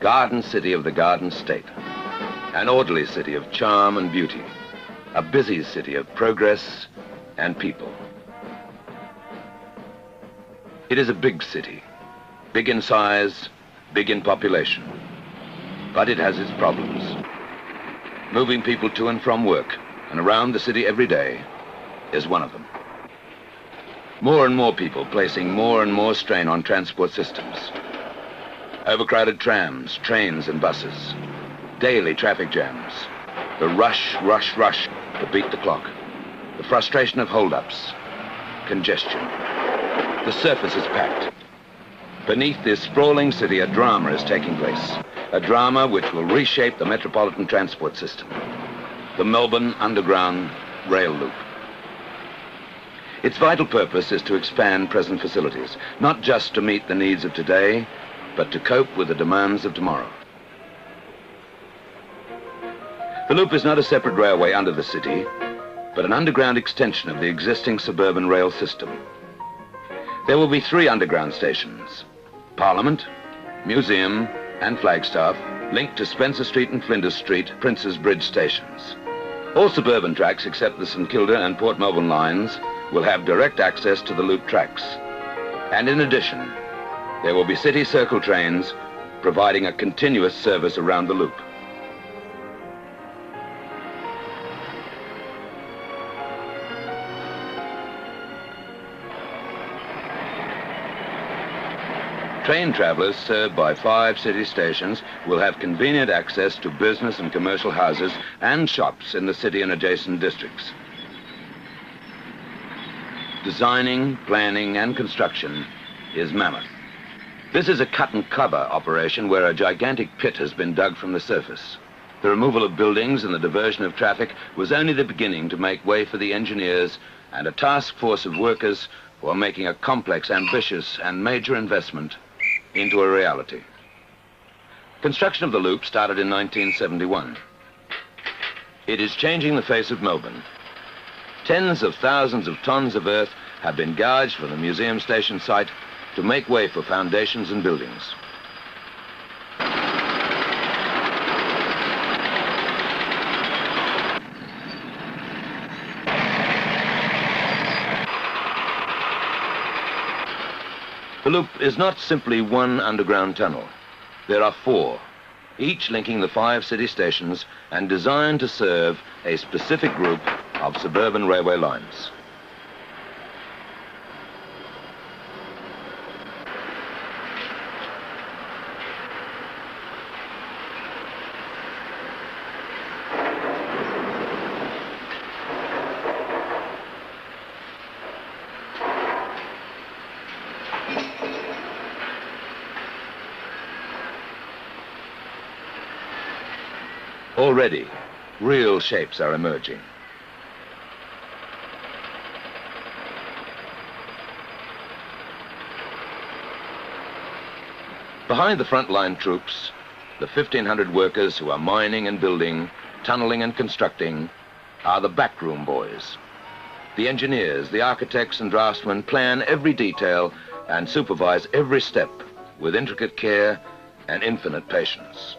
garden city of the Garden State, an orderly city of charm and beauty, a busy city of progress and people. It is a big city, big in size, big in population, but it has its problems. Moving people to and from work and around the city every day is one of them. More and more people placing more and more strain on transport systems. Overcrowded trams, trains and buses, daily traffic jams, the rush to beat the clock, the frustration of hold-ups, congestion. The surface is packed. Beneath this sprawling city, a drama is taking place, a drama which will reshape the metropolitan transport system, the Melbourne Underground Rail Loop. Its vital purpose is to expand present facilities, not just to meet the needs of today, but to cope with the demands of tomorrow. The loop is not a separate railway under the city, but an underground extension of the existing suburban rail system. There will be 3 underground stations: Parliament, Museum, and Flagstaff, linked to Spencer Street and Flinders Street, Prince's Bridge stations. All suburban tracks except the St Kilda and Port Melbourne lines will have direct access to the loop tracks. And in addition, there will be city circle trains providing a continuous service around the loop. Train travellers served by 5 city stations will have convenient access to business and commercial houses and shops in the city and adjacent districts. Designing, planning and construction is mammoth. This is a cut and cover operation where a gigantic pit has been dug from the surface. The removal of buildings and the diversion of traffic was only the beginning to make way for the engineers and a task force of workers who are making a complex, ambitious and major investment into a reality. Construction of the loop started in 1971. It is changing the face of Melbourne. Tens of thousands of tons of earth have been gouged from the museum station site to make way for foundations and buildings. The loop is not simply one underground tunnel. There are 4, each linking the 5 city stations and designed to serve a specific group of suburban railway lines. Already, real shapes are emerging. Behind the frontline troops, the 1,500 workers who are mining and building, tunneling and constructing, are the backroom boys. The engineers, the architects and draftsmen plan every detail and supervise every step with intricate care and infinite patience.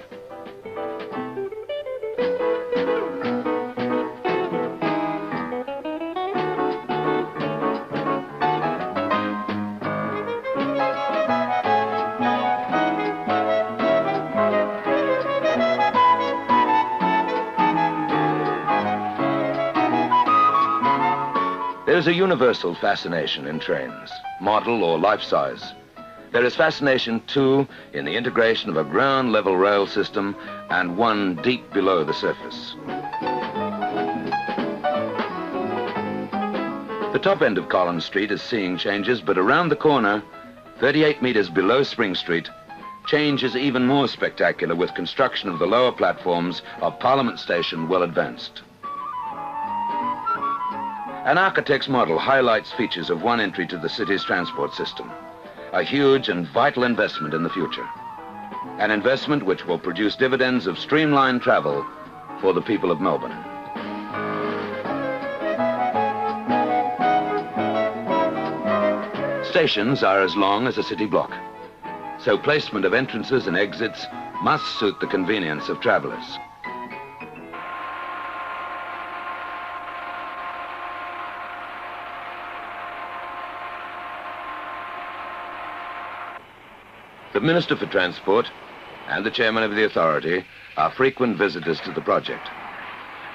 There is a universal fascination in trains, model or life-size. There is fascination, too, in the integration of a ground-level rail system and one deep below the surface. The top end of Collins Street is seeing changes, but around the corner, 38 metres below Spring Street, change is even more spectacular with construction of the lower platforms of Parliament Station well advanced. An architect's model highlights features of one entry to the city's transport system, a huge and vital investment in the future. An investment which will produce dividends of streamlined travel for the people of Melbourne. Stations are as long as a city block, so placement of entrances and exits must suit the convenience of travellers. The Minister for Transport and the Chairman of the Authority are frequent visitors to the project.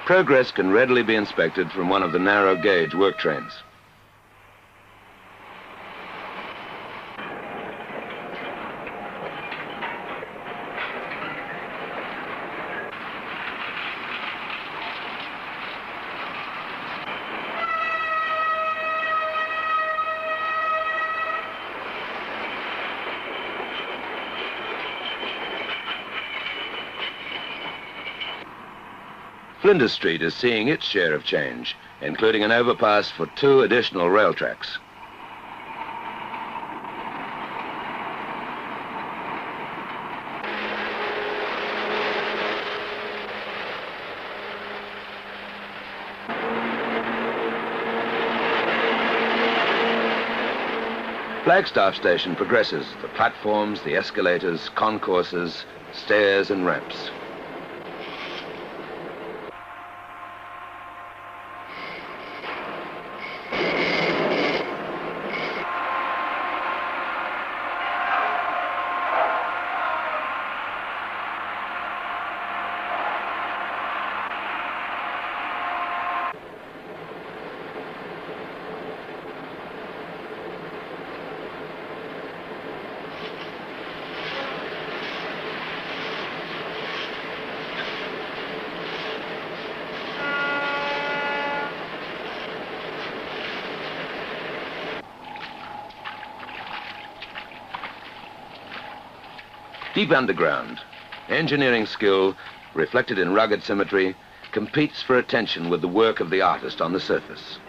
Progress can readily be inspected from one of the narrow gauge work trains. Flinders Street is seeing its share of change, including an overpass for 2 additional rail tracks. Flagstaff Station progresses the platforms, the escalators, concourses, stairs and ramps. Deep underground, engineering skill, reflected in rugged symmetry, competes for attention with the work of the artist on the surface.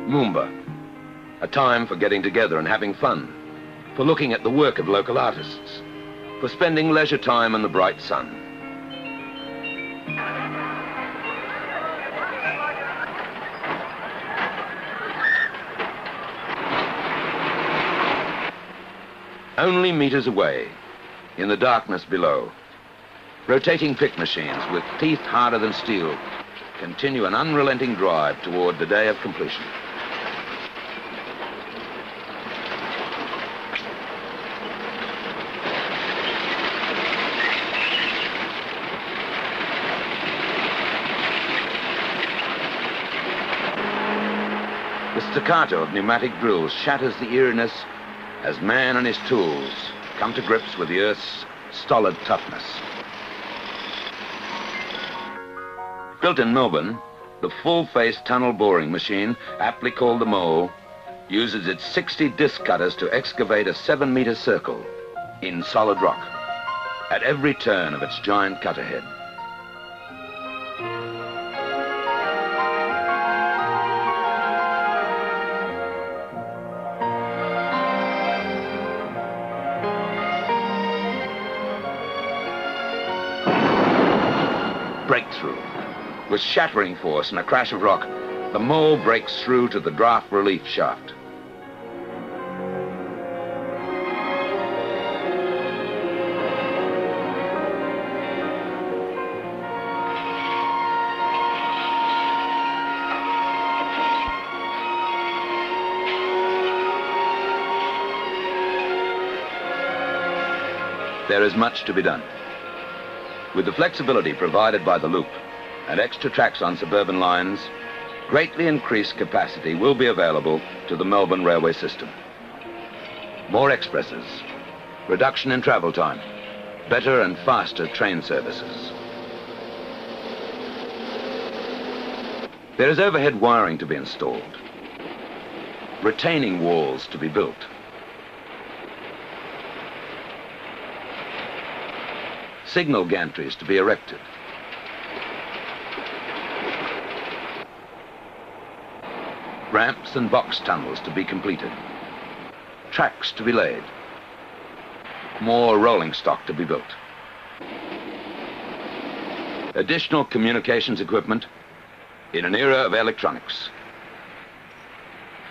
Moomba, a time for getting together and having fun, for looking at the work of local artists, for spending leisure time in the bright sun. Only meters away, in the darkness below, rotating pick machines with teeth harder than steel continue an unrelenting drive toward the day of completion. The staccato of pneumatic drills shatters the eeriness as man and his tools come to grips with the Earth's stolid toughness. Built in Melbourne, the full-face tunnel boring machine, aptly called the Mole, uses its 60 disc cutters to excavate a 7-meter circle in solid rock at every turn of its giant cutter head. Breakthrough. With shattering force and a crash of rock, the Mole breaks through to the draft relief shaft. There is much to be done. With the flexibility provided by the loop and extra tracks on suburban lines, greatly increased capacity will be available to the Melbourne railway system. More expresses, reduction in travel time, better and faster train services. There is overhead wiring to be installed, retaining walls to be built, signal gantries to be erected, ramps and box tunnels to be completed, tracks to be laid, more rolling stock to be built, additional communications equipment in an era of electronics.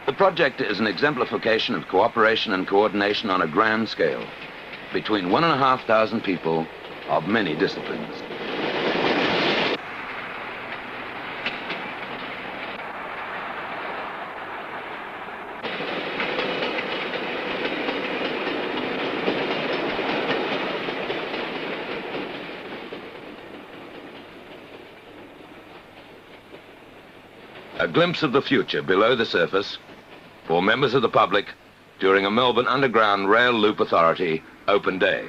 The project is an exemplification of cooperation and coordination on a grand scale, between 1,500 people of many disciplines. A glimpse of the future below the surface for members of the public during a Melbourne Underground Rail Loop Authority open day.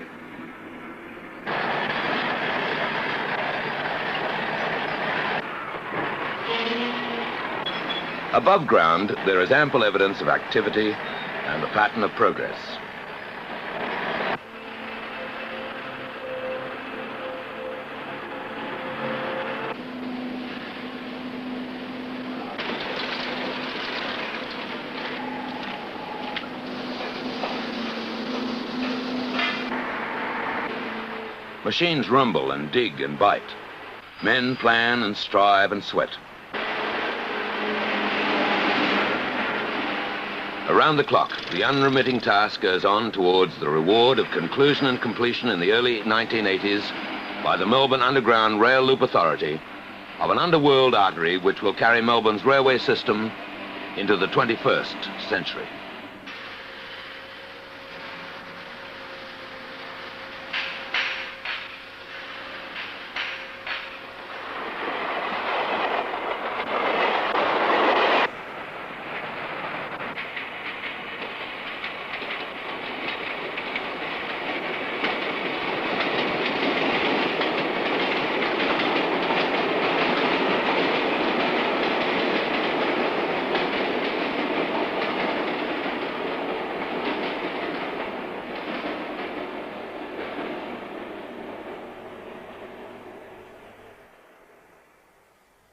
Above ground, there is ample evidence of activity and a pattern of progress. Machines rumble and dig and bite. Men plan and strive and sweat. Around the clock, the unremitting task goes on towards the reward of conclusion and completion in the early 1980s by the Melbourne Underground Rail Loop Authority of an underworld artery which will carry Melbourne's railway system into the 21st century.